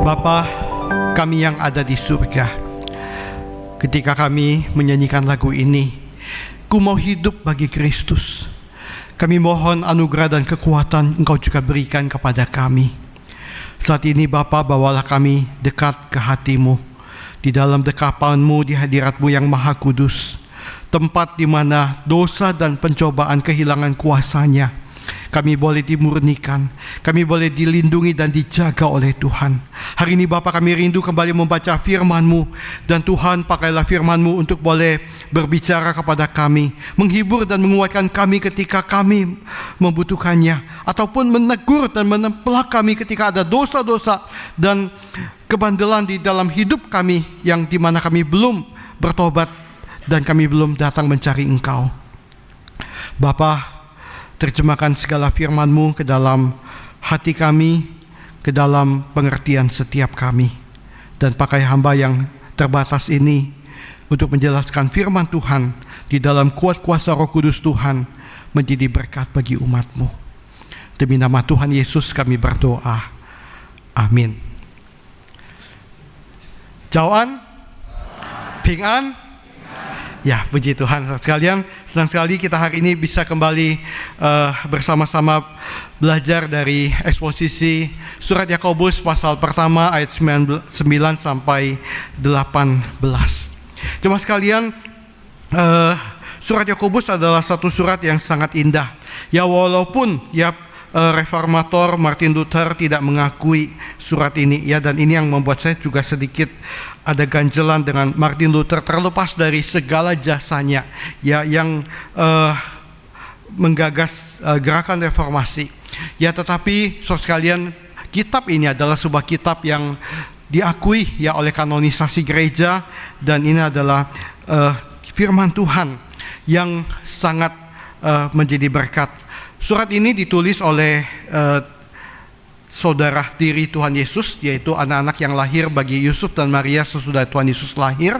Bapa kami yang ada di surga, ketika kami menyanyikan lagu ini, ku mau hidup bagi Kristus. Kami mohon anugerah dan kekuatan Engkau juga berikan kepada kami. Saat ini Bapa, bawalah kami dekat ke hati-Mu, di dalam dekapan-Mu, di hadirat-Mu yang maha kudus, tempat di mana dosa dan pencobaan kehilangan kuasanya. Kami boleh dimurnikan, kami boleh dilindungi dan dijaga oleh Tuhan. Hari ini Bapa, kami rindu kembali membaca firman-Mu, dan Tuhan pakailah firman-Mu untuk boleh berbicara kepada kami, menghibur dan menguatkan kami ketika kami membutuhkannya, ataupun menegur dan menempelak kami ketika ada dosa-dosa dan kebandelan di dalam hidup kami yang dimana kami belum bertobat dan kami belum datang mencari Engkau. Bapa, terjemahkan segala firman-Mu ke dalam hati kami, ke dalam pengertian setiap kami. Dan pakai hamba yang terbatas ini untuk menjelaskan firman Tuhan di dalam kuat kuasa Roh Kudus Tuhan, menjadi berkat bagi umat-Mu. Demi nama Tuhan Yesus kami berdoa. Amin. Jauhan? Ping-an? Ya, puji Tuhan sekalian, senang sekali kita hari ini bisa kembali bersama-sama belajar dari eksposisi surat Yakobus pasal pertama ayat 9 sampai 18. Teman sekalian, surat Yakobus adalah satu surat yang sangat indah. Ya, walaupun reformator Martin Luther tidak mengakui surat ini, ya, dan ini yang membuat saya juga sedikit ada ganjelan dengan Martin Luther, terlepas dari segala jasanya, ya, yang menggagas gerakan reformasi. Ya, tetapi saudara sekalian, kitab ini adalah sebuah kitab yang diakui ya oleh kanonisasi gereja, dan ini adalah firman Tuhan yang sangat menjadi berkat. Surat ini ditulis oleh saudara tiri Tuhan Yesus, yaitu anak-anak yang lahir bagi Yusuf dan Maria sesudah Tuhan Yesus lahir,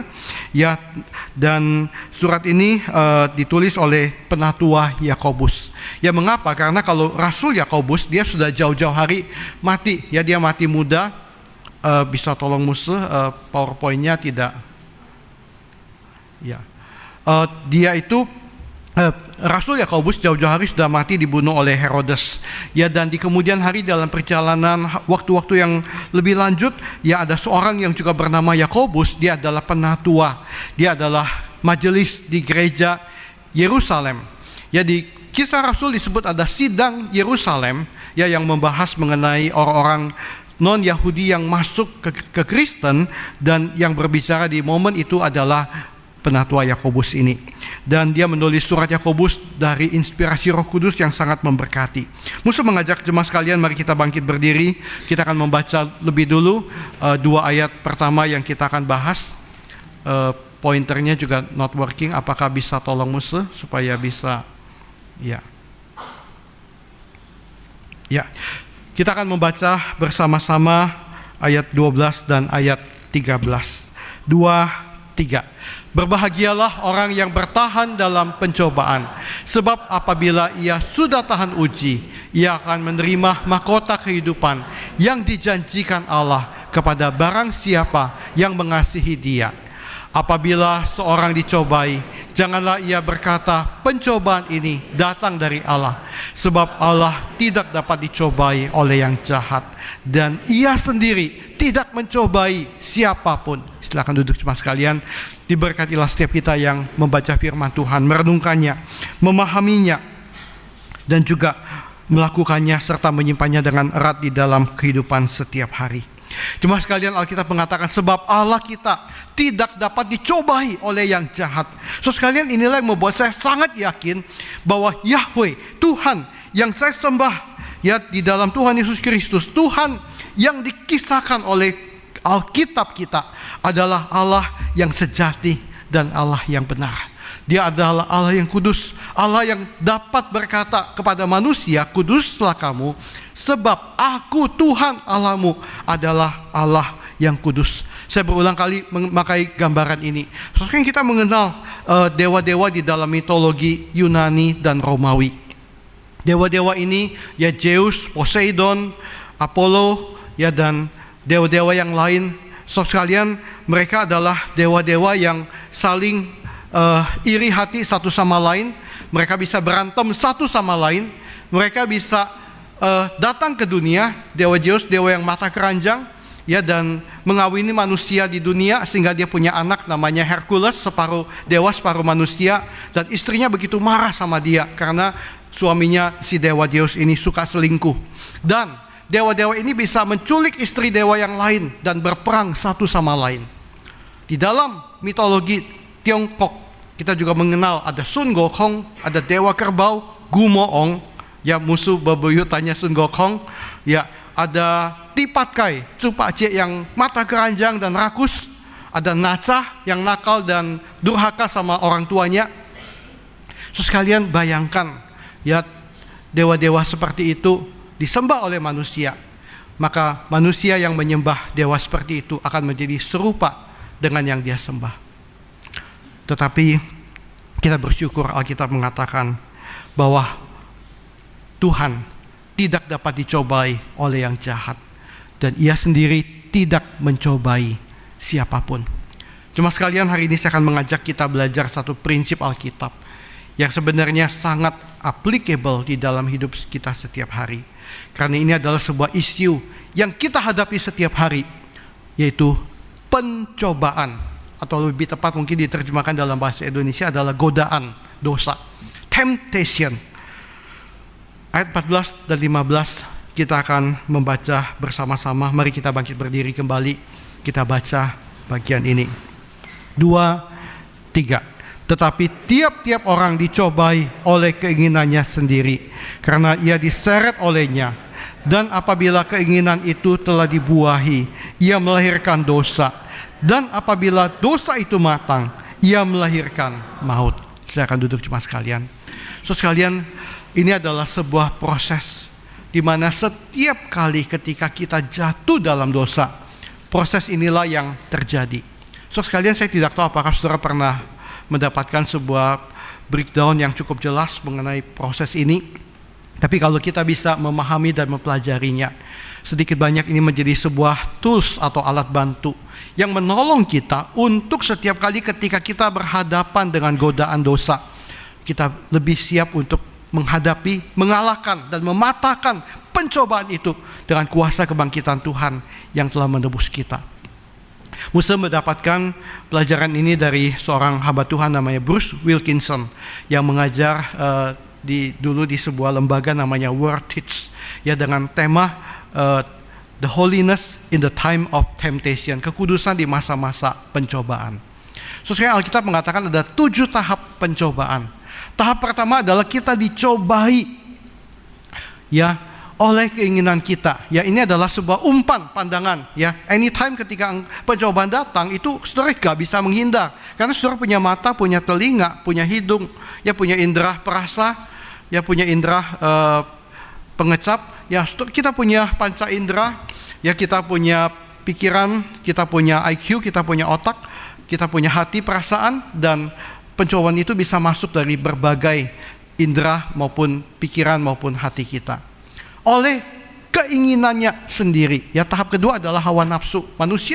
ya. Dan surat ini ditulis oleh penatua Yakobus. Ya, mengapa? Karena kalau Rasul Yakobus, dia sudah jauh-jauh hari mati, ya, dia mati muda. Bisa tolong musuh PowerPoint-nya tidak? Ya, dia itu Rasul Yakobus jauh-jauh hari sudah mati, dibunuh oleh Herodes. Ya, dan di kemudian hari dalam perjalanan waktu-waktu yang lebih lanjut, ya, ada seorang yang juga bernama Yakobus. Dia adalah penatua, dia adalah majelis di gereja Yerusalem. Ya, di Kisah Rasul disebut ada sidang Yerusalem, ya, yang membahas mengenai orang-orang non-Yahudi yang masuk ke Kristen, dan yang berbicara di momen itu adalah penatua Yakobus ini. Dan dia menulis surat Yakobus dari inspirasi Roh Kudus yang sangat memberkati. Musuh mengajak jemaat sekalian, mari kita bangkit berdiri. Kita akan membaca lebih dulu dua ayat pertama yang kita akan bahas. Pointernya juga not working. Apakah bisa tolong musuh supaya bisa? Ya. Kita akan membaca bersama-sama ayat 12 dan ayat 13. 2-3. Berbahagialah orang yang bertahan dalam pencobaan, sebab apabila ia sudah tahan uji, ia akan menerima mahkota kehidupan yang dijanjikan Allah kepada barang siapa yang mengasihi Dia. Apabila seorang dicobai, janganlah ia berkata, pencobaan ini datang dari Allah, sebab Allah tidak dapat dicobai oleh yang jahat, dan Ia sendiri tidak mencobai siapapun. Silakan duduk jemaat sekalian. Diberkatilah setiap kita yang membaca firman Tuhan, merenungkannya, memahaminya, dan juga melakukannya serta menyimpannya dengan erat di dalam kehidupan setiap hari. Jemaat sekalian, Alkitab mengatakan sebab Allah kita tidak dapat dicobai oleh yang jahat. So sekalian, inilah yang membuat saya sangat yakin bahwa Yahweh, Tuhan yang saya sembah, ya, di dalam Tuhan Yesus Kristus, Tuhan yang dikisahkan oleh Alkitab kita adalah Allah yang sejati dan Allah yang benar. Dia adalah Allah yang kudus, Allah yang dapat berkata kepada manusia, kuduslah kamu, sebab aku Tuhan Allahmu adalah Allah yang kudus. Saya berulang kali memakai gambaran ini. Soalnya kita mengenal dewa-dewa di dalam mitologi Yunani dan Romawi. Dewa-dewa ini, ya, Zeus, Poseidon, Apollo, ya, dan dewa-dewa yang lain, saudara sekalian, mereka adalah dewa-dewa yang saling iri hati satu sama lain. Mereka bisa berantem satu sama lain. Mereka bisa datang ke dunia, dewa Zeus, dewa yang mata keranjang, ya, dan mengawini manusia di dunia sehingga dia punya anak namanya Hercules, separuh dewa separuh manusia, dan istrinya begitu marah sama dia karena suaminya si dewa Zeus ini suka selingkuh. Dan dewa-dewa ini bisa menculik istri dewa yang lain dan berperang satu sama lain. Di dalam mitologi Tiongkok kita juga mengenal ada Sun Gokong, ada dewa kerbau Gumoong, ya, musuh bebuyutannya Sun Gokong, ya. Ada Tipatkai, Cupace yang mata keranjang dan rakus. Ada Nacah yang nakal dan durhaka sama orang tuanya. Sekalian bayangkan, ya, dewa-dewa seperti itu disembah oleh manusia. Maka manusia yang menyembah dewa seperti itu akan menjadi serupa dengan yang dia sembah. Tetapi kita bersyukur Alkitab mengatakan bahwa Tuhan tidak dapat dicobai oleh yang jahat, dan ia sendiri tidak mencobai siapapun. Cuma sekalian, hari ini saya akan mengajak kita belajar satu prinsip Alkitab yang sebenarnya sangat applicable di dalam hidup kita setiap hari. Karena ini adalah sebuah isu yang kita hadapi setiap hari, yaitu pencobaan, atau lebih tepat mungkin diterjemahkan dalam bahasa Indonesia adalah godaan dosa, temptation. Ayat 14 dan 15 kita akan membaca bersama-sama. Mari kita bangkit berdiri kembali. Kita baca bagian ini. 2, 3. Tetapi tiap-tiap orang dicobai oleh keinginannya sendiri, karena ia diseret olehnya. Dan apabila keinginan itu telah dibuahi, ia melahirkan dosa. Dan apabila dosa itu matang, ia melahirkan maut. Silakan duduk jemaat sekalian. Sekalian, ini adalah sebuah proses di mana setiap kali ketika kita jatuh dalam dosa, proses inilah yang terjadi. Sekalian, saya tidak tahu apakah saudara pernah mendapatkan sebuah breakdown yang cukup jelas mengenai proses ini. Tapi kalau kita bisa memahami dan mempelajarinya, sedikit banyak ini menjadi sebuah tools atau alat bantu yang menolong kita untuk setiap kali ketika kita berhadapan dengan godaan dosa, kita lebih siap untuk menghadapi, mengalahkan, dan mematahkan pencobaan itu dengan kuasa kebangkitan Tuhan yang telah menebus kita. Musa mendapatkan pelajaran ini dari seorang hamba Tuhan namanya Bruce Wilkinson yang mengajar dulu di sebuah lembaga namanya World Teach, ya, dengan tema The Holiness in the Time of Temptation, kekudusan di masa-masa pencobaan. Sesuai Alkitab mengatakan ada 7 tahap pencobaan. Tahap pertama adalah kita dicobai, ya, oleh keinginan kita. Ya, ini adalah sebuah umpan pandangan, ya. Anytime ketika pencobaan datang, itu saudara gak bisa menghindar. Karena saudara punya mata, punya telinga, punya hidung, ya, punya indera perasa, ya, punya indera pengecap, ya, kita punya panca indera, ya, kita punya pikiran, kita punya IQ, kita punya otak, kita punya hati, perasaan, dan pencobaan itu bisa masuk dari berbagai indera maupun pikiran maupun hati kita oleh keinginannya sendiri. Ya, tahap kedua adalah hawa nafsu.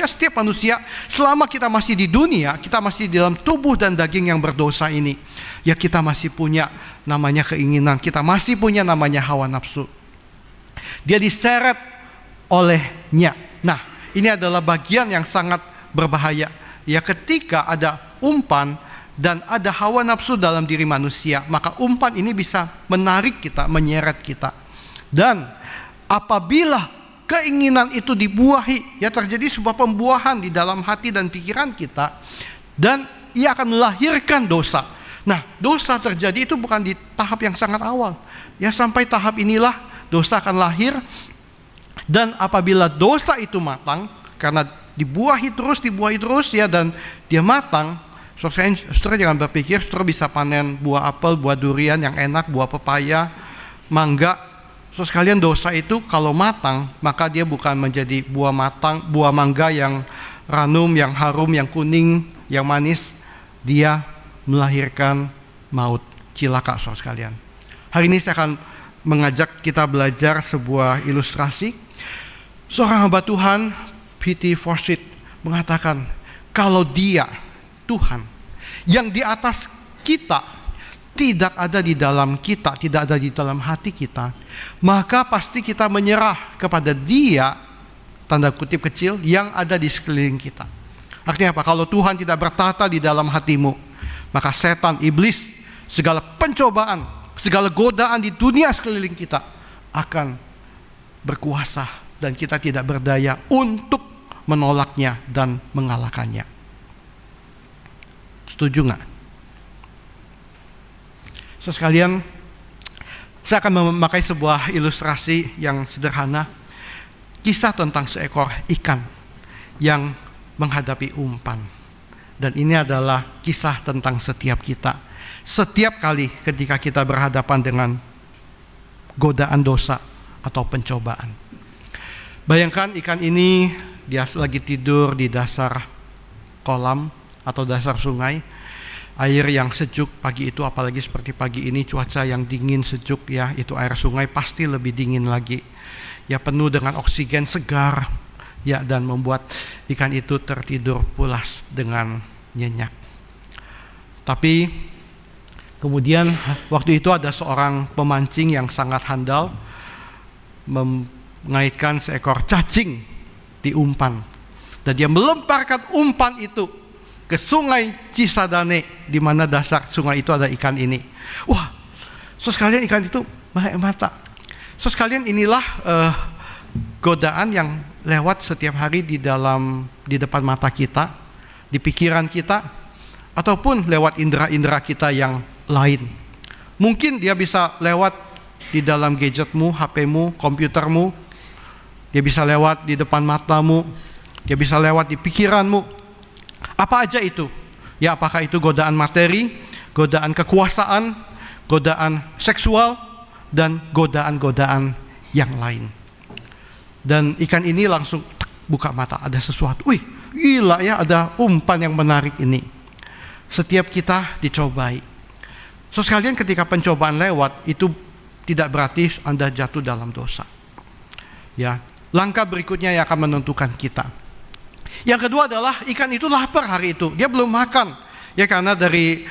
Setiap manusia selama kita masih di dunia, kita masih di dalam tubuh dan daging yang berdosa ini, ya, kita masih punya namanya keinginan, kita masih punya namanya hawa nafsu. Dia diseret olehnya. Nah, ini adalah bagian yang sangat berbahaya. Ya, ketika ada umpan dan ada hawa nafsu dalam diri manusia, maka umpan ini bisa menarik kita, menyeret kita. Dan apabila keinginan itu dibuahi, ya, terjadi sebuah pembuahan di dalam hati dan pikiran kita, dan ia akan melahirkan dosa. Nah, dosa terjadi itu bukan di tahap yang sangat awal, ya, sampai tahap inilah dosa akan lahir. Dan apabila dosa itu matang, karena dibuahi terus, ya, dan dia matang, saudara jangan berpikir saudara bisa panen buah apel, buah durian yang enak, buah pepaya, mangga. Sekalian, dosa itu kalau matang, maka dia bukan menjadi buah mangga yang ranum, yang harum, yang kuning, yang manis. Dia melahirkan maut, cilaka, saudara sekalian. Hari ini saya akan mengajak kita belajar sebuah ilustrasi. Seorang hamba Tuhan P.T. Forsyth mengatakan, kalau Dia, Tuhan, yang di atas kita, tidak ada di dalam kita, tidak ada di dalam hati kita, maka pasti kita menyerah kepada Dia, tanda kutip kecil, yang ada di sekeliling kita. Artinya apa? Kalau Tuhan tidak bertata di dalam hatimu, maka setan, iblis, segala pencobaan, segala godaan di dunia sekeliling kita akan berkuasa, dan kita tidak berdaya untuk menolaknya dan mengalahkannya. Setuju nggak? Sekalian, saya akan memakai sebuah ilustrasi yang sederhana, kisah tentang seekor ikan yang menghadapi umpan. Dan ini adalah kisah tentang setiap kita. Setiap kali ketika kita berhadapan dengan godaan dosa atau pencobaan. Bayangkan ikan ini, dia lagi tidur di dasar kolam atau dasar sungai. Air yang sejuk pagi itu, apalagi seperti pagi ini cuaca yang dingin sejuk ya, itu air sungai pasti lebih dingin lagi. Ya, penuh dengan oksigen segar ya, dan membuat ikan itu tertidur pulas dengan nyenyak. Tapi kemudian waktu itu ada seorang pemancing yang sangat handal mengaitkan seekor cacing di umpan, dan dia melemparkan umpan itu ke sungai Cisadane, di mana dasar sungai itu ada ikan ini. Wah, sekalian ikan itu melek mata. Sekalian inilah godaan yang lewat setiap hari di depan mata kita, di pikiran kita, ataupun lewat indera-indera kita yang lain. Mungkin dia bisa lewat di dalam gadgetmu, HP-mu, komputermu. Dia bisa lewat di depan matamu. Dia bisa lewat di pikiranmu. Apa aja itu? Ya, apakah itu godaan materi, godaan kekuasaan, godaan seksual, dan godaan-godaan yang lain. Dan ikan ini langsung buka mata, ada sesuatu. Wih, gila ya, ada umpan yang menarik ini. Setiap kita dicobai. Sekalian, ketika pencobaan lewat, itu tidak berarti Anda jatuh dalam dosa. Ya, langkah berikutnya yang akan menentukan kita. Yang kedua adalah ikan itu lapar hari itu. Dia belum makan. Ya, karena dari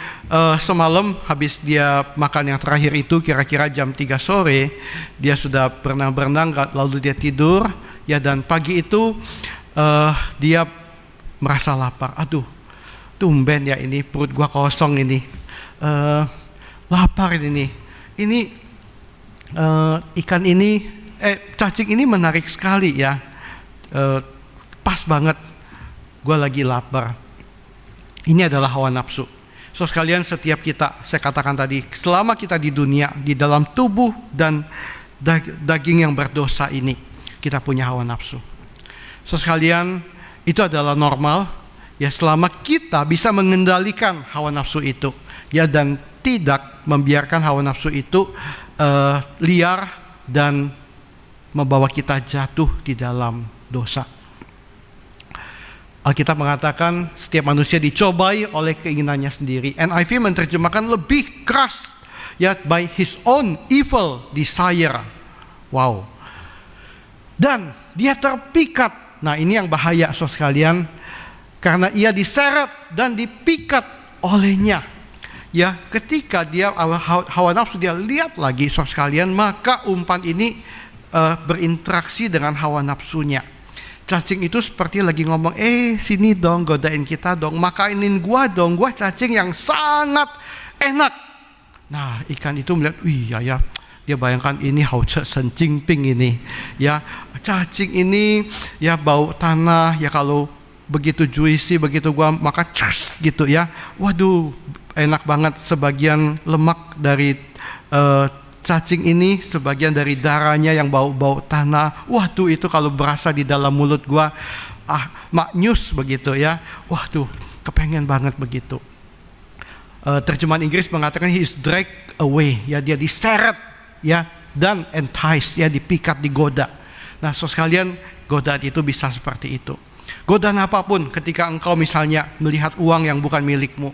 semalam habis dia makan yang terakhir itu kira-kira jam 3 sore, dia sudah berenang-berenang lalu dia tidur. Ya, dan pagi itu dia merasa lapar. Aduh, tumben ya ini perut gua kosong ini. Lapar ini. Ini ikan ini, cacing ini menarik sekali ya. Pas banget. Gue lagi lapar. Ini adalah hawa nafsu. Sekalian, setiap kita, saya katakan tadi, selama kita di dunia, di dalam tubuh dan daging yang berdosa ini, kita punya hawa nafsu. Sekalian, itu adalah normal ya, selama kita bisa mengendalikan hawa nafsu itu ya, dan tidak membiarkan hawa nafsu itu liar dan membawa kita jatuh di dalam dosa. Alkitab mengatakan setiap manusia dicobai oleh keinginannya sendiri. NIV menerjemahkan lebih keras, ya, by his own evil desire. Wow. Dan dia terpikat. Nah, ini yang bahaya sekalian, karena ia diseret dan dipikat olehnya. Ya, ketika dia hawa nafsu dia lihat lagi sekalian, maka umpan ini berinteraksi dengan hawa nafsunya. Cacing itu seperti lagi ngomong, sini dong, godain kita dong, makanin gua dong, gua cacing yang sangat enak. Nah, ikan itu melihat, wih ya, dia bayangkan ini hauce sencingping ini, ya, cacing ini ya bau tanah, ya kalau begitu juicy, begitu gua makan cas gitu ya, waduh enak banget. Sebagian lemak dari cacing ini, sebagian dari darahnya yang bau-bau tanah. Waduh, itu kalau berasa di dalam mulut gua, maknyus begitu ya. Waduh, kepengen banget begitu. Terjemahan Inggris mengatakan he is dragged away, ya, dia diseret ya, dan enticed, ya, dipikat, digoda. Nah, sekalian, godaan itu bisa seperti itu. Godaan apapun, ketika engkau misalnya melihat uang yang bukan milikmu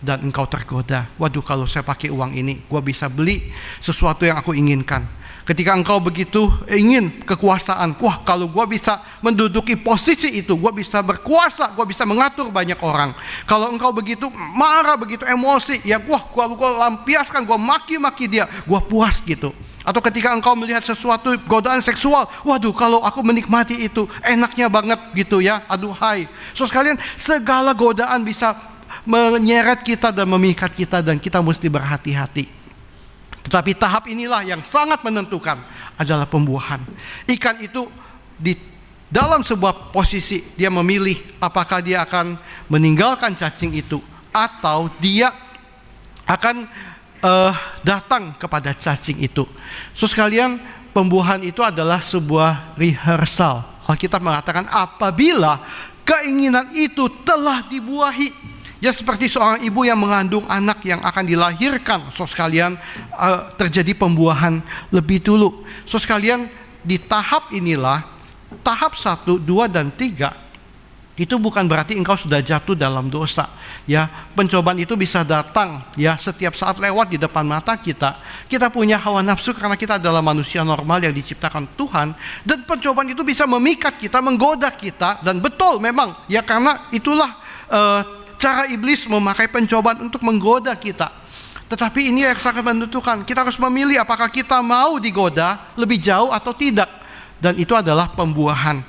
dan engkau tergoda, waduh, kalau saya pakai uang ini, gua bisa beli sesuatu yang aku inginkan. Ketika engkau begitu ingin kekuasaan, wah kalau gue bisa menduduki posisi itu, gue bisa berkuasa, gue bisa mengatur banyak orang. Kalau engkau begitu marah, begitu emosi, ya wah gue lampiaskan, gue maki-maki dia, gue puas gitu. Atau ketika engkau melihat sesuatu godaan seksual, waduh kalau aku menikmati itu enaknya banget gitu ya, aduhai. So sekalian, segala godaan bisa menyeret kita dan memikat kita, dan kita mesti berhati-hati. Tetapi tahap inilah yang sangat menentukan adalah pembuahan. Ikan itu di dalam sebuah posisi dia memilih apakah dia akan meninggalkan cacing itu atau dia akan datang kepada cacing itu. So sekalian, pembuahan itu adalah sebuah rehearsal. Alkitab mengatakan apabila keinginan itu telah dibuahi. Ya seperti seorang ibu yang mengandung anak yang akan dilahirkan. So sekalian, terjadi pembuahan lebih dulu. So sekalian, di tahap inilah, tahap 1, 2, dan 3, itu bukan berarti engkau sudah jatuh dalam dosa. Ya, pencobaan itu bisa datang ya setiap saat lewat di depan mata kita. Kita punya hawa nafsu karena kita adalah manusia normal yang diciptakan Tuhan, dan pencobaan itu bisa memikat kita, menggoda kita, dan betul memang ya karena itulah cara iblis memakai pencobaan untuk menggoda kita. Tetapi ini yang sangat menentukan. Kita harus memilih apakah kita mau digoda lebih jauh atau tidak. Dan itu adalah pembuahan.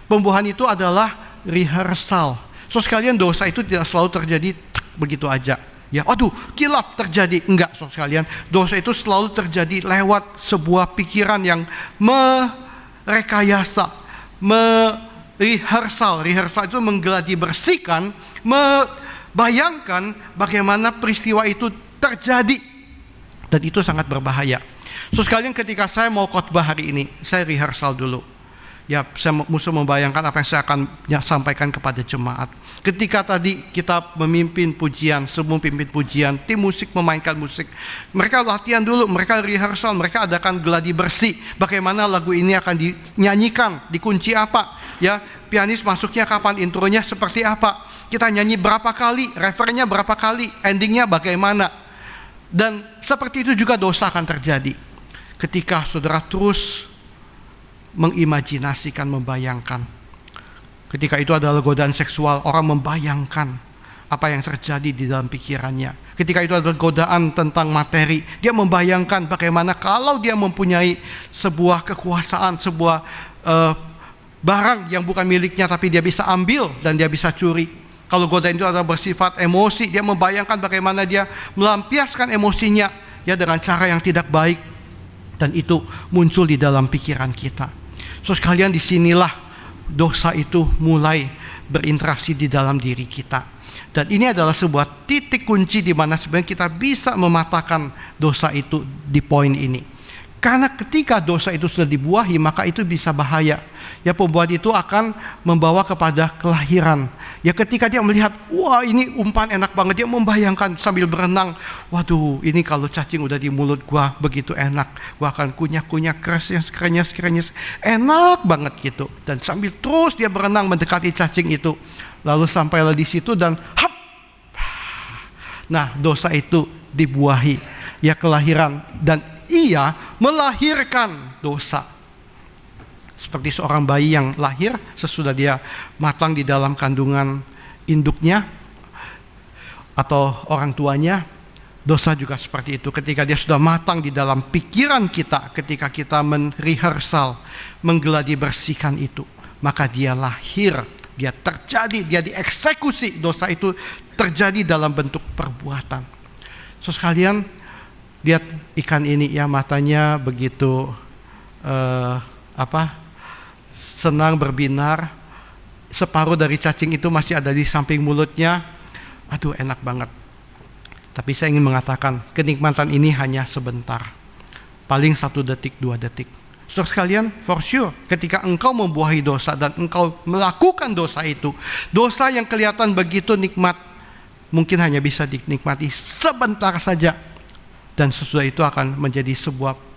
Pembuahan itu adalah rehearsal. So sekalian, dosa itu tidak selalu terjadi begitu aja. Ya, aduh, kilap terjadi. Enggak, so sekalian. Dosa itu selalu terjadi lewat sebuah pikiran yang merekayasa, rehearsal itu menggeladi bersihkan, membayangkan bagaimana peristiwa itu terjadi, dan itu sangat berbahaya. So sekalian, ketika saya mau khotbah hari ini, saya rehearsal dulu. Ya, saya mesti membayangkan apa yang saya akan sampaikan kepada jemaat. Ketika tadi kita memimpin pujian, semua pimpin pujian, tim musik memainkan musik, mereka latihan dulu, mereka rehearsal, mereka adakan geladi bersih. Bagaimana lagu ini akan dinyanyikan, dikunci apa? Ya, pianis masuknya kapan, intronya seperti apa, kita nyanyi berapa kali, referennya berapa kali, endingnya bagaimana. Dan seperti itu juga dosa akan terjadi ketika saudara terus mengimajinasikan, membayangkan. Ketika itu adalah godaan seksual, orang membayangkan apa yang terjadi di dalam pikirannya. Ketika itu adalah godaan tentang materi, dia membayangkan bagaimana kalau dia mempunyai sebuah kekuasaan, sebuah barang yang bukan miliknya tapi dia bisa ambil dan dia bisa curi. Kalau godaan itu adalah bersifat emosi, dia membayangkan bagaimana dia melampiaskan emosinya ya dengan cara yang tidak baik, dan itu muncul di dalam pikiran kita. So sekalian, disinilah dosa itu mulai berinteraksi di dalam diri kita. Dan ini adalah sebuah titik kunci di mana sebenarnya kita bisa mematahkan dosa itu di poin ini. Karena ketika dosa itu sudah dibuahi, maka itu bisa bahaya. Ya, pembuat itu akan membawa kepada kelahiran. Ya, ketika dia melihat, wah ini umpan enak banget, dia membayangkan sambil berenang, waduh ini kalau cacing udah di mulut gua begitu enak, gua akan kunyah-kunyah kerenyes, enak banget gitu. Dan sambil terus dia berenang mendekati cacing itu, lalu sampailah di situ dan hap. Nah, dosa itu dibuahi, ya kelahiran, dan ia melahirkan dosa. Seperti seorang bayi yang lahir sesudah dia matang di dalam kandungan induknya atau orang tuanya, dosa juga seperti itu. Ketika dia sudah matang di dalam pikiran kita, ketika kita merehearsal, menggeladi bersihkan itu, maka dia lahir, dia terjadi, dia dieksekusi. Dosa itu terjadi dalam bentuk perbuatan. So sekalian, lihat ikan ini ya, matanya begitu senang berbinar. Separuh dari cacing itu masih ada di samping mulutnya. Aduh, enak banget. Tapi saya ingin mengatakan, kenikmatan ini hanya sebentar, paling 1 detik, 2 detik. Saudara sekalian, for sure, ketika engkau membuahi dosa dan engkau melakukan dosa itu, dosa yang kelihatan begitu nikmat, mungkin hanya bisa dinikmati sebentar saja. Dan sesudah itu akan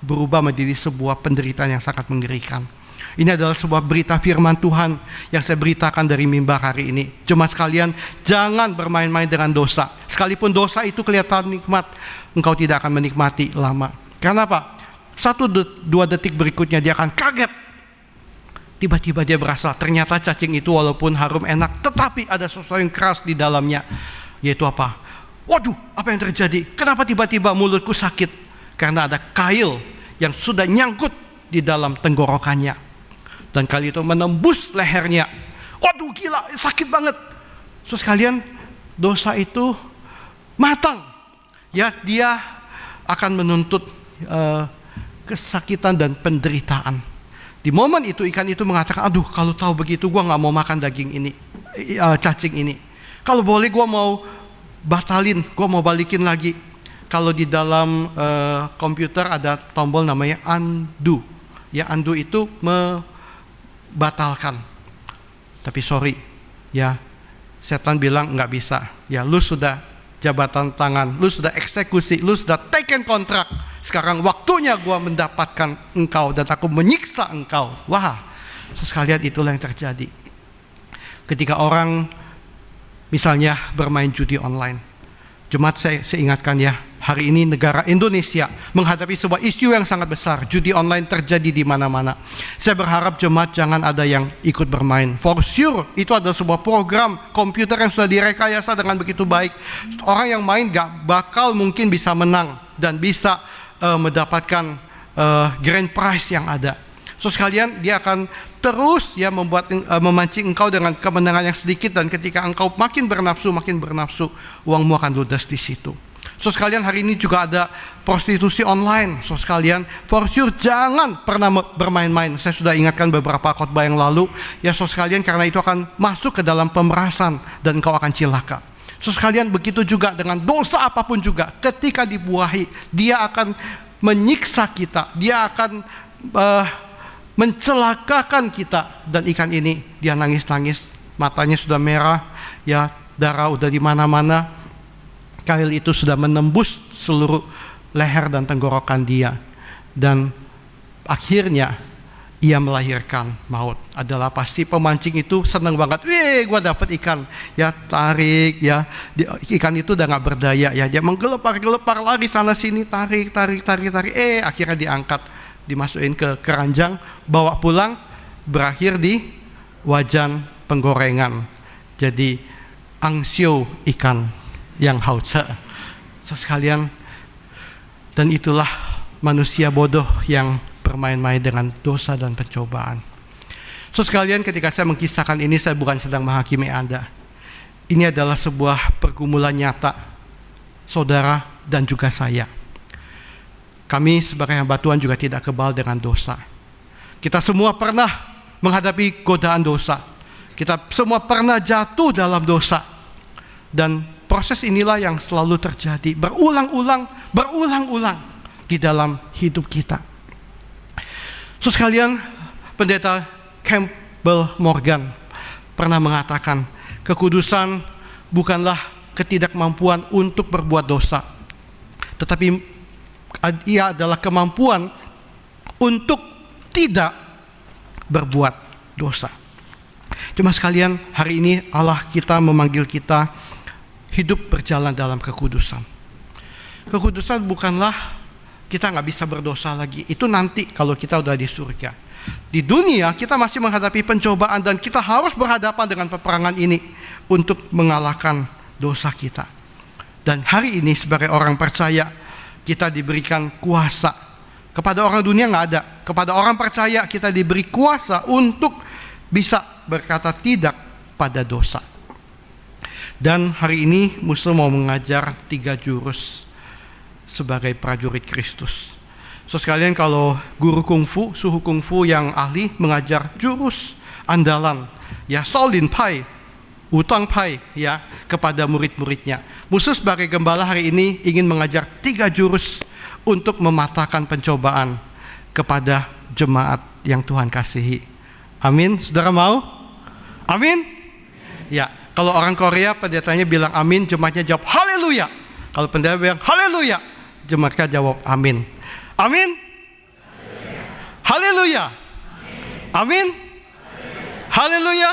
berubah menjadi sebuah penderitaan yang sangat mengerikan. Ini adalah sebuah berita firman Tuhan yang saya beritakan dari mimbar hari ini. Jemaat sekalian, jangan bermain-main dengan dosa. Sekalipun dosa itu kelihatan nikmat, engkau tidak akan menikmati lama. Karena apa? 1-2 detik berikutnya dia akan kaget. Tiba-tiba dia berasa ternyata cacing itu walaupun harum enak, tetapi ada sesuatu yang keras di dalamnya. Yaitu apa? Waduh, apa yang terjadi? Kenapa tiba-tiba mulutku sakit? Karena ada kail yang sudah nyangkut di dalam tenggorokannya. Dan kali itu menembus lehernya. Waduh, gila, sakit banget. Terus kalian, dosa itu matang. Ya, dia akan menuntut kesakitan dan penderitaan. Di momen itu ikan itu mengatakan, aduh kalau tahu begitu gue gak mau makan daging ini, cacing ini. Kalau boleh gue mau batalin, gue mau balikin lagi. Kalau di dalam komputer ada tombol namanya undo. Ya, undo itu membatalkan. Tapi sorry, ya setan bilang nggak bisa. Ya, lu sudah jabatan tangan, lu sudah eksekusi, lu sudah taken kontrak. Sekarang waktunya gua mendapatkan engkau dan aku menyiksa engkau. Wah, sekalian itulah yang terjadi. Ketika orang misalnya bermain judi online. Jemaat, saya ingatkan ya, hari ini negara Indonesia menghadapi sebuah isu yang sangat besar. Judi online terjadi di mana-mana. Saya berharap jemaat jangan ada yang ikut bermain. For sure, itu adalah sebuah program komputer yang sudah direkayasa dengan begitu baik. Orang yang main gak bakal mungkin bisa menang dan bisa mendapatkan grand prize yang ada. So sekalian, dia akan terus ya memancing engkau dengan kemenangan yang sedikit, dan ketika engkau makin bernafsu, uangmu akan ludes di situ. So sekalian, hari ini juga ada prostitusi online. So sekalian, for sure jangan pernah bermain-main. Saya sudah ingatkan beberapa khotbah yang lalu. Ya, so sekalian, karena itu akan masuk ke dalam pemerasan dan engkau akan cilaka. So sekalian, begitu juga dengan dosa apapun juga, ketika dibuahi, dia akan menyiksa kita, dia akan mencelakakan kita. Dan ikan ini, dia nangis-nangis, matanya sudah merah, ya darah udah di mana-mana. Kail itu sudah menembus seluruh leher dan tenggorokan dia, dan akhirnya ia melahirkan maut. Adalah pasti pemancing itu senang banget. Gue dapat ikan. Ya, tarik ya. Ikan itu udah gak berdaya ya. Dia menggelepar lari sana sini, tarik. Akhirnya diangkat, dimasukin ke keranjang, bawa pulang, berakhir di wajan penggorengan. Jadi angsio ikan yang hauce. So sekalian, dan itulah manusia bodoh yang bermain-main dengan dosa dan pencobaan. So sekalian, ketika saya mengkisahkan ini, saya bukan sedang menghakimi Anda. Ini adalah sebuah pergumulan nyata saudara dan juga saya. Kami sebagai hamba Tuhan juga tidak kebal dengan dosa. Kita semua pernah menghadapi godaan dosa. Kita semua pernah jatuh dalam dosa. Dan proses inilah yang selalu terjadi berulang-ulang di dalam hidup kita. So sekalian, pendeta Campbell Morgan pernah mengatakan, kekudusan bukanlah ketidakmampuan untuk berbuat dosa, tetapi ia adalah kemampuan untuk tidak berbuat dosa. Cuma sekalian, hari ini Allah kita memanggil kita hidup berjalan dalam kekudusan. Kekudusan bukanlah kita gak bisa berdosa lagi. Itu nanti kalau kita udah di surga. Di dunia kita masih menghadapi pencobaan, dan kita harus berhadapan dengan peperangan ini untuk mengalahkan dosa kita. Dan hari ini sebagai orang percaya, kita diberikan kuasa. Kepada orang dunia gak ada. Kepada orang percaya kita diberi kuasa untuk bisa berkata tidak pada dosa. Dan hari ini Musa mau mengajar 3 jurus sebagai prajurit Kristus. So sekalian, kalau guru kungfu, suhu kungfu yang ahli mengajar jurus andalan, ya Solin Pai, Utang Pai, ya kepada murid-muridnya. Musa sebagai gembala hari ini ingin mengajar 3 jurus untuk mematahkan pencobaan kepada jemaat yang Tuhan kasihi. Amin, saudara mau? Amin? Ya, kalau orang Korea pendetanya bilang amin, jemaatnya jawab haleluya. Kalau pendeta bilang haleluya, jemaatnya jawab amin. Amin? Haleluya. Amin? Haleluya.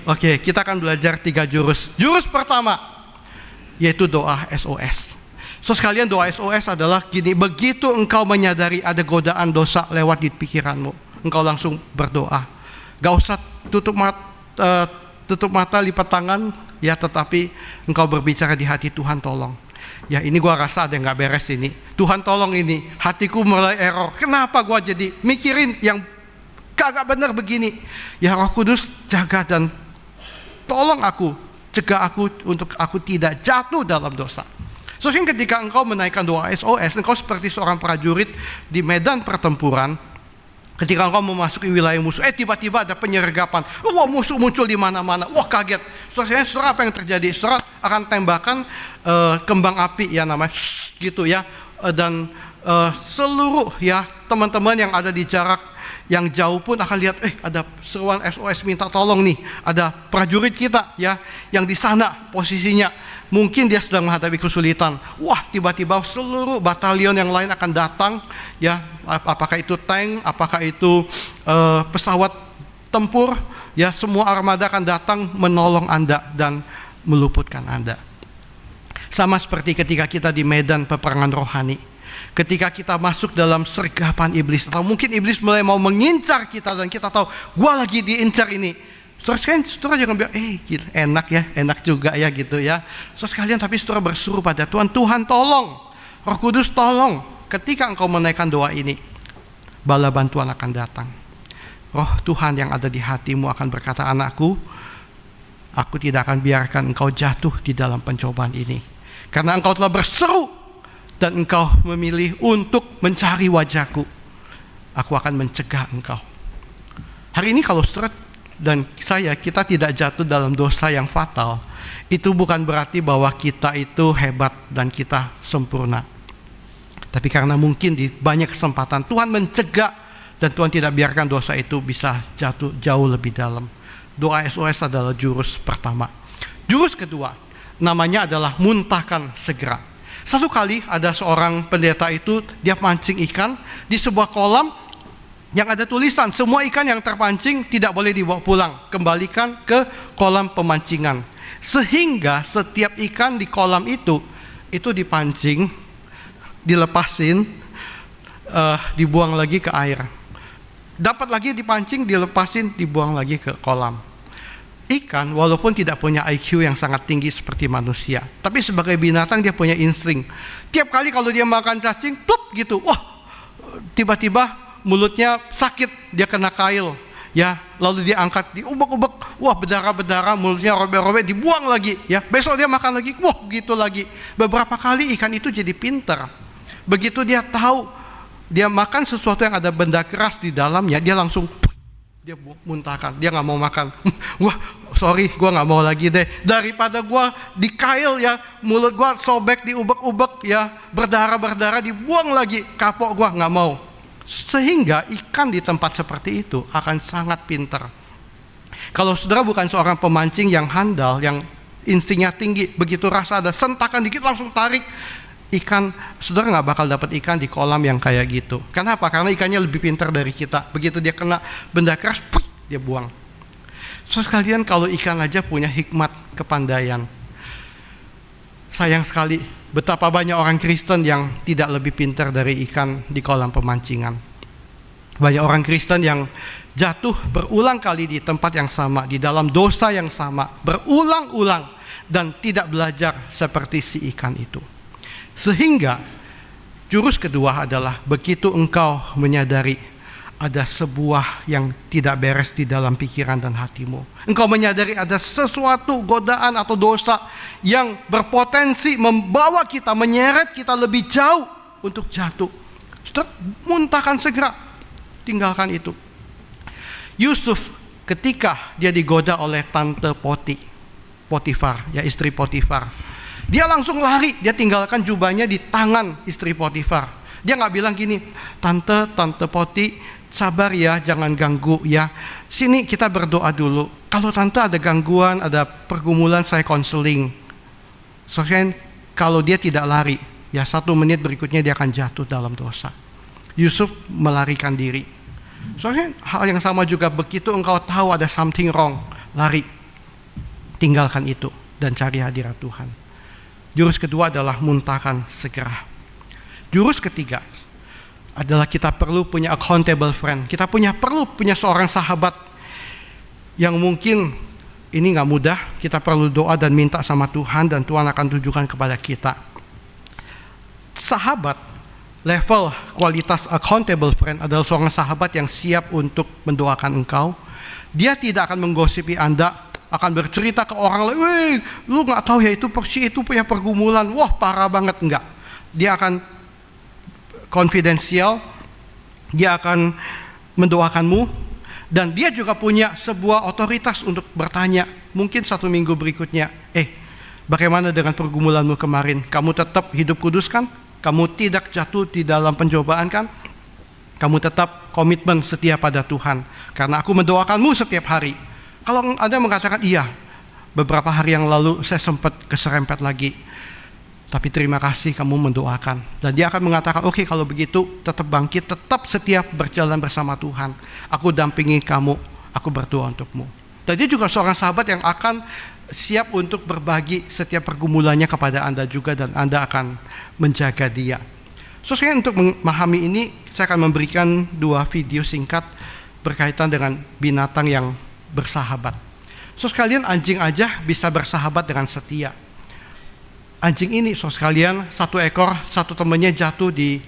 Oke, kita akan belajar 3 jurus. Jurus pertama yaitu doa SOS. So sekalian doa SOS adalah gini, begitu engkau menyadari ada godaan dosa lewat di pikiranmu, engkau langsung berdoa. Gak usah tutup mata, lipat tangan, ya, tetapi engkau berbicara di hati, Tuhan tolong. Ya, ini gua rasa ada yang gak beres ini. Tuhan tolong ini, hatiku mulai error. Kenapa gua jadi mikirin yang kagak benar begini? Ya Roh Kudus jaga dan tolong aku, cegah aku untuk aku tidak jatuh dalam dosa. So, ketika engkau menaikkan doa SOS, engkau seperti seorang prajurit di medan pertempuran. Ketika engkau memasuki wilayah musuh, tiba-tiba ada penyergapan. Wah, musuh muncul di mana-mana. Wah, kaget. Saudara, apa yang terjadi? Saudara akan tembakan kembang api, ya namanya, gitu ya. Dan seluruh ya teman-teman yang ada di jarak yang jauh pun akan lihat, ada seruan SOS minta tolong nih. Ada prajurit kita ya yang di sana posisinya. Mungkin dia sedang menghadapi kesulitan. Wah, tiba-tiba seluruh batalion yang lain akan datang, ya, apakah itu tank, apakah itu pesawat tempur, ya, semua armada akan datang menolong Anda dan meluputkan Anda. Sama seperti ketika kita di medan peperangan rohani. Ketika kita masuk dalam sergapan iblis, atau mungkin iblis mulai mau mengincar kita dan kita tahu, gua lagi diincar ini. Saudara jangan bilang, gila, enak ya, enak juga ya gitu ya. So sekalian, tapi saudara berseru pada Tuhan, Tuhan tolong, Roh Kudus tolong. Ketika engkau menaikkan doa ini, bala bantuan akan datang. Roh Tuhan yang ada di hatimu akan berkata, anakku, aku tidak akan biarkan engkau jatuh di dalam pencobaan ini. Karena engkau telah berseru dan engkau memilih untuk mencari wajahku, aku akan mencegah engkau. Hari ini kalau saudara dan kita tidak jatuh dalam dosa yang fatal, itu bukan berarti bahwa kita itu hebat dan kita sempurna. Tapi karena mungkin di banyak kesempatan Tuhan mencegah dan Tuhan tidak biarkan dosa itu bisa jatuh jauh lebih dalam. Doa SOS adalah jurus pertama. Jurus kedua namanya adalah muntahkan segera. Satu kali ada seorang pendeta itu, dia mancing ikan di sebuah kolam yang ada tulisan, semua ikan yang terpancing tidak boleh dibawa pulang, kembalikan ke kolam pemancingan. Sehingga setiap ikan di kolam itu dipancing, dilepasin, dibuang lagi ke air. Dapat lagi dipancing, dilepasin, dibuang lagi ke kolam. Ikan walaupun tidak punya IQ yang sangat tinggi seperti manusia, tapi sebagai binatang dia punya insting. Tiap kali kalau dia makan cacing, plup gitu, wah, tiba-tiba mulutnya sakit, dia kena kail, ya, lalu dia angkat, diubek-ubek, wah, berdarah-berdarah, mulutnya robek-robek, dibuang lagi, ya, besok dia makan lagi, wah, gitu lagi. Beberapa kali ikan itu jadi pintar. Begitu dia tahu dia makan sesuatu yang ada benda keras di dalamnya, dia langsung dia muntahkan, dia nggak mau makan. Wah, sorry, gua nggak mau lagi deh. Daripada gua di kail, ya, mulut gua sobek, diubek-ubek, ya, berdarah-berdarah, dibuang lagi, kapok gua nggak mau. Sehingga ikan di tempat seperti itu akan sangat pintar. Kalau saudara bukan seorang pemancing yang handal, yang instingnya tinggi, begitu rasa ada sentakan dikit langsung tarik ikan, saudara nggak bakal dapat ikan di kolam yang kayak gitu. Kenapa? Karena ikannya lebih pintar dari kita. Begitu dia kena benda keras, dia buang. So sekalian, kalau ikan aja punya hikmat kepandaian, sayang sekali betapa banyak orang Kristen yang tidak lebih pintar dari ikan di kolam pemancingan. Banyak orang Kristen yang jatuh berulang kali di tempat yang sama, di dalam dosa yang sama, berulang-ulang, dan tidak belajar seperti si ikan itu. Sehingga jurus kedua adalah begitu engkau menyadari ada sebuah yang tidak beres di dalam pikiran dan hatimu, engkau menyadari ada sesuatu godaan atau dosa yang berpotensi membawa kita, menyeret kita lebih jauh untuk jatuh, muntahkan segera, tinggalkan itu. Yusuf ketika dia digoda oleh tante Potifar, ya, istri Potifar, dia langsung lari, dia tinggalkan jubahnya di tangan istri Potifar. Dia nggak bilang gini, tante Poti, sabar ya, jangan ganggu ya. Sini kita berdoa dulu. Kalau tante ada gangguan, ada pergumulan, saya konseling. Soalnya kalau dia tidak lari, ya 1 menit berikutnya dia akan jatuh dalam dosa. Yusuf melarikan diri. Soalnya hal yang sama juga, begitu engkau tahu ada something wrong, lari, tinggalkan itu dan cari hadirat Tuhan. Jurus kedua adalah muntahkan segera. Jurus ketiga adalah kita perlu punya accountable friend. Kita perlu punya seorang sahabat yang mungkin ini nggak mudah. Kita perlu doa dan minta sama Tuhan, dan Tuhan akan tunjukkan kepada kita. Sahabat level kualitas accountable friend adalah seorang sahabat yang siap untuk mendoakan engkau. Dia tidak akan menggosipi Anda, akan bercerita ke orang lain, "Wih, lu nggak tahu ya itu punya pergumulan, wah parah banget." Enggak. Dia akan konfidensial, dia akan mendoakanmu, dan dia juga punya sebuah otoritas untuk bertanya. Mungkin 1 minggu berikutnya, bagaimana dengan pergumulanmu kemarin? Kamu tetap hidup kudus kan? Kamu tidak jatuh di dalam pencobaan kan? Kamu tetap komitmen setia pada Tuhan? Karena aku mendoakanmu setiap hari. Kalau Anda mengatakan, iya, beberapa hari yang lalu saya sempat keserempet lagi, tapi terima kasih kamu mendoakan. Dan dia akan mengatakan, oke, kalau begitu tetap bangkit, tetap setia berjalan bersama Tuhan. Aku dampingi kamu, aku berdoa untukmu. Dan dia juga seorang sahabat yang akan siap untuk berbagi setiap pergumulannya kepada Anda juga, dan Anda akan menjaga dia. Saya untuk memahami ini, saya akan memberikan 2 video singkat berkaitan dengan binatang yang bersahabat. Sekalian, anjing aja bisa bersahabat dengan setia. Anjing ini, sekalian, 1 ekor, 1 temannya jatuh di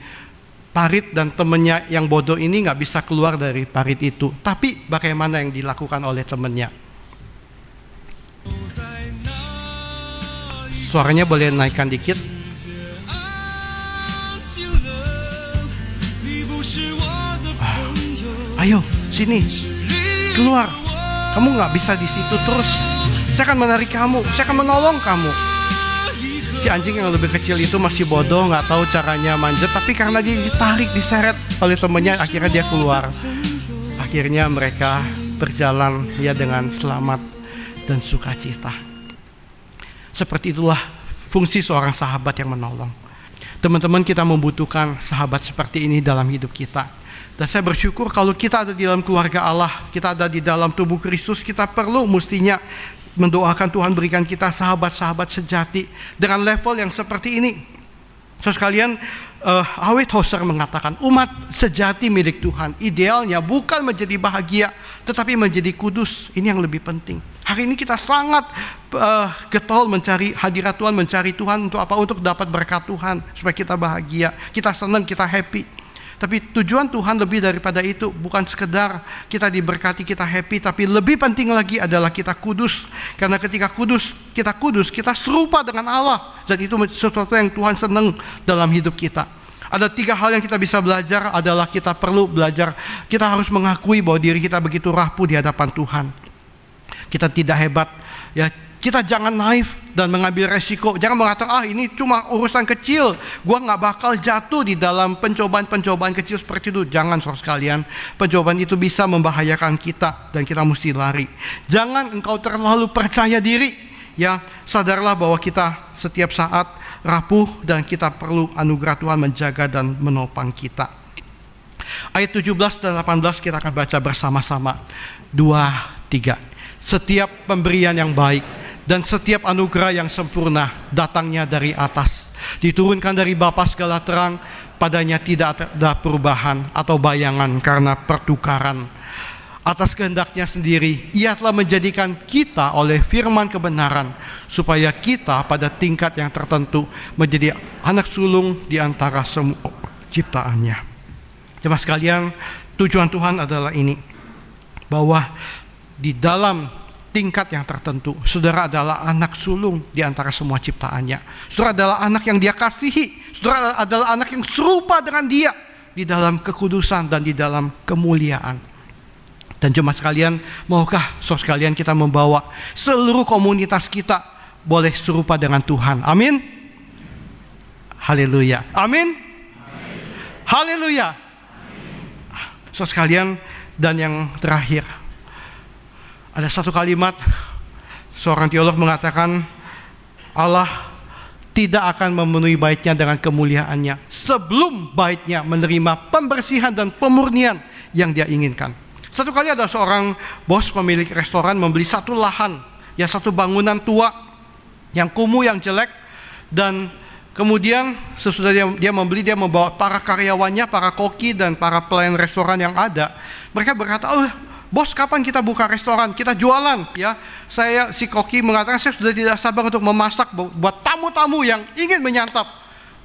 parit, dan temannya yang bodoh ini nggak bisa keluar dari parit itu. Tapi bagaimana yang dilakukan oleh temannya? Suaranya boleh naikkan dikit. Ayo, sini, keluar. Kamu nggak bisa di situ terus. Saya akan menarik kamu, saya akan menolong kamu. Si anjing yang lebih kecil itu masih bodoh, nggak tahu caranya manjat, tapi karena dia ditarik, diseret oleh temannya, akhirnya dia keluar. Akhirnya mereka berjalan ya dengan selamat dan sukacita. Seperti itulah fungsi seorang sahabat yang menolong. Teman-teman, kita membutuhkan sahabat seperti ini dalam hidup kita. Dan saya bersyukur kalau kita ada di dalam keluarga Allah, kita ada di dalam tubuh Kristus, kita perlu mestinya mendoakan Tuhan berikan kita sahabat-sahabat sejati dengan level yang seperti ini. Sekalian, A.W. Tozer mengatakan umat sejati milik Tuhan idealnya bukan menjadi bahagia, tetapi menjadi kudus. Ini yang lebih penting. Hari ini kita sangat getol mencari hadirat Tuhan, mencari Tuhan untuk apa? Untuk dapat berkat Tuhan, supaya kita bahagia, kita senang, kita happy. Tapi tujuan Tuhan lebih daripada itu. Bukan sekedar kita diberkati, kita happy, tapi lebih penting lagi adalah kita kudus. Karena ketika kita kudus, kita serupa dengan Allah. Dan itu sesuatu yang Tuhan senang dalam hidup kita. Ada 3 hal yang kita bisa belajar. Adalah kita perlu belajar, kita harus mengakui bahwa diri kita begitu rapuh di hadapan Tuhan. Kita tidak hebat, ya. Kita jangan naif dan mengambil resiko. Jangan mengatakan, ini cuma urusan kecil, gua nggak bakal jatuh di dalam pencobaan-pencobaan kecil seperti itu. Jangan, saudara sekalian. Pencobaan itu bisa membahayakan kita dan kita mesti lari. Jangan engkau terlalu percaya diri. Ya, sadarlah bahwa kita setiap saat rapuh dan kita perlu anugerah Tuhan menjaga dan menopang kita. Ayat 17 dan 18 kita akan baca bersama-sama. 2, 3. Setiap pemberian yang baik dan setiap anugerah yang sempurna datangnya dari atas, diturunkan dari Bapa segala terang, padanya tidak ada perubahan atau bayangan karena pertukaran. Atas kehendaknya sendiri, Ia telah menjadikan kita oleh firman kebenaran, supaya kita pada tingkat yang tertentu menjadi anak sulung di antara semua ciptaannya. Jemaat sekalian, tujuan Tuhan adalah ini, bahwa di dalam tingkat yang tertentu, saudara adalah anak sulung di antara semua ciptaannya. Saudara adalah anak yang Dia kasihi. Saudara adalah anak yang serupa dengan Dia di dalam kekudusan dan di dalam kemuliaan. Dan jemaat sekalian, maukah saudara sekalian kita membawa seluruh komunitas kita boleh serupa dengan Tuhan? Amin. Haleluya. Amin. Haleluya. Saudara sekalian, dan yang terakhir, ada satu kalimat, seorang teolog mengatakan, Allah tidak akan memenuhi baitnya dengan kemuliaannya sebelum baitnya menerima pembersihan dan pemurnian yang Dia inginkan. Satu kali ada seorang bos pemilik restoran membeli satu lahan, ya satu bangunan tua yang kumuh, yang jelek, Dan kemudian sesudah dia membeli, dia membawa para karyawannya, para koki dan para pelayan restoran yang ada. Mereka berkata, "Oh, bos, kapan kita buka restoran? Kita jualan ya." Si koki mengatakan, "Saya sudah tidak sabar untuk memasak buat tamu-tamu yang ingin menyantap."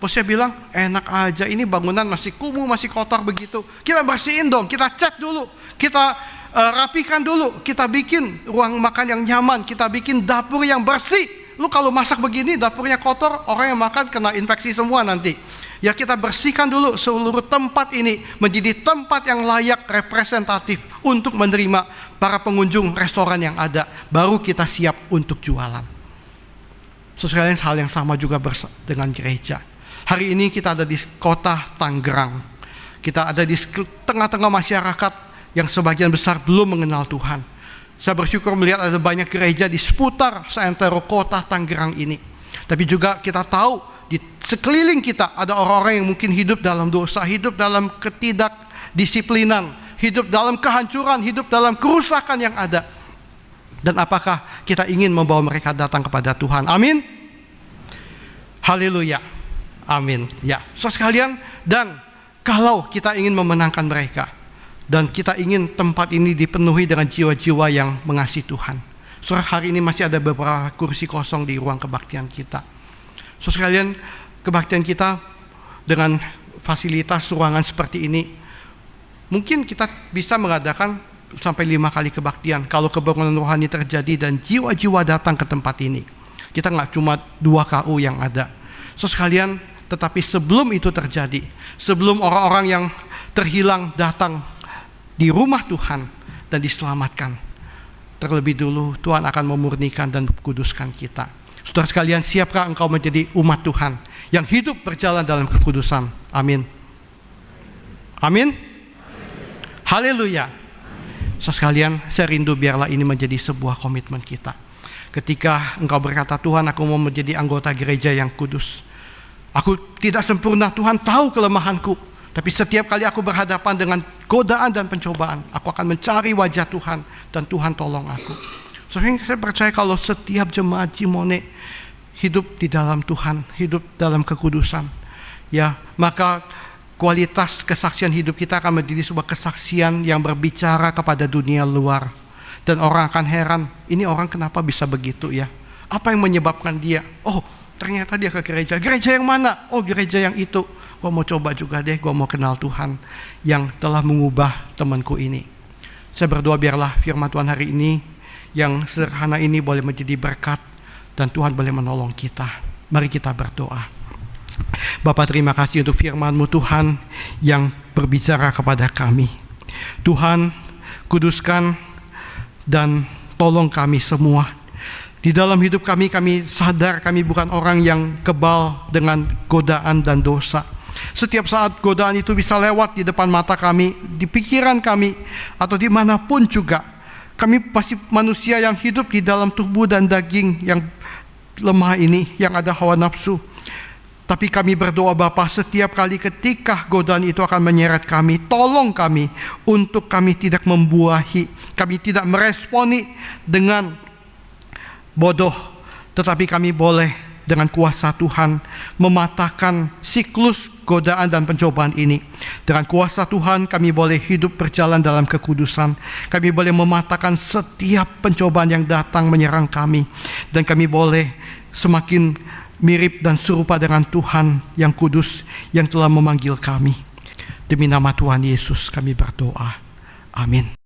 Bosnya bilang, "Enak aja, ini bangunan masih kumuh, masih kotor begitu. Kita bersihin dong, kita cat dulu, kita rapikan dulu, kita bikin ruang makan yang nyaman, kita bikin dapur yang bersih. Lu kalau masak begini dapurnya kotor, orang yang makan kena infeksi semua nanti. Ya, kita bersihkan dulu seluruh tempat ini menjadi tempat yang layak, representatif untuk menerima para pengunjung restoran yang ada. Baru kita siap untuk jualan." Sekalian, hal yang sama juga dengan gereja. Hari ini kita ada di kota Tangerang. Kita ada di tengah-tengah masyarakat yang sebagian besar belum mengenal Tuhan. Saya bersyukur melihat ada banyak gereja di seputar seantero kota Tangerang ini. Tapi juga kita tahu di sekeliling kita ada orang-orang yang mungkin hidup dalam dosa, hidup dalam ketidakdisiplinan, hidup dalam kehancuran, hidup dalam kerusakan yang ada. Dan apakah kita ingin membawa mereka datang kepada Tuhan? Amin. Haleluya. Amin. Ya, sekalian, dan kalau kita ingin memenangkan mereka, dan kita ingin tempat ini dipenuhi dengan jiwa-jiwa yang mengasihi Tuhan. Hari ini masih ada beberapa kursi kosong di ruang kebaktian kita. Sekalian, kebaktian kita dengan fasilitas ruangan seperti ini, mungkin kita bisa mengadakan sampai 5 kali kebaktian kalau kebangunan rohani terjadi dan jiwa-jiwa datang ke tempat ini. Kita nggak cuma 2 KU yang ada. Sekalian, tetapi sebelum itu terjadi, sebelum orang-orang yang terhilang datang di rumah Tuhan dan diselamatkan, terlebih dulu Tuhan akan memurnikan dan kuduskan kita. Saudara sekalian, siapkah engkau menjadi umat Tuhan yang hidup berjalan dalam kekudusan? Amin. Amin. Haleluya. Saudara sekalian, saya rindu biarlah ini menjadi sebuah komitmen kita. Ketika engkau berkata, "Tuhan, aku mau menjadi anggota gereja yang kudus. Aku tidak sempurna, Tuhan tahu kelemahanku. Tapi setiap kali aku berhadapan dengan godaan dan pencobaan, aku akan mencari wajah Tuhan dan Tuhan tolong aku." Saya percaya kalau setiap jemaat Cimone hidup di dalam Tuhan, hidup dalam kekudusan, ya, maka kualitas kesaksian hidup kita akan menjadi sebuah kesaksian yang berbicara kepada dunia luar. Dan orang akan heran, ini orang kenapa bisa begitu ya? Apa yang menyebabkan dia? Oh, ternyata dia ke gereja. Gereja yang mana? Oh, gereja yang itu. Gue mau coba juga deh, gue mau kenal Tuhan yang telah mengubah temanku ini. Saya berdoa biarlah firman Tuhan hari ini yang sederhana ini boleh menjadi berkat dan Tuhan boleh menolong kita. Mari kita berdoa. Bapa, terima kasih untuk firman-Mu Tuhan yang berbicara kepada kami. Tuhan, kuduskan dan tolong kami semua. Di dalam hidup kami sadar kami bukan orang yang kebal dengan godaan dan dosa. Setiap saat godaan itu bisa lewat di depan mata kami, di pikiran kami, atau dimanapun juga. Kami masih manusia yang hidup di dalam tubuh dan daging yang lemah ini, yang ada hawa nafsu. Tapi kami berdoa Bapa, setiap kali ketika godaan itu akan menyeret kami, tolong kami untuk kami tidak membuahi, kami tidak meresponi dengan bodoh, tetapi kami boleh dengan kuasa Tuhan mematahkan siklus godaan dan pencobaan ini. Dengan kuasa Tuhan kami boleh hidup berjalan dalam kekudusan. Kami boleh mematahkan setiap pencobaan yang datang menyerang kami. Dan kami boleh semakin mirip dan serupa dengan Tuhan yang kudus yang telah memanggil kami. Demi nama Tuhan Yesus kami berdoa. Amin.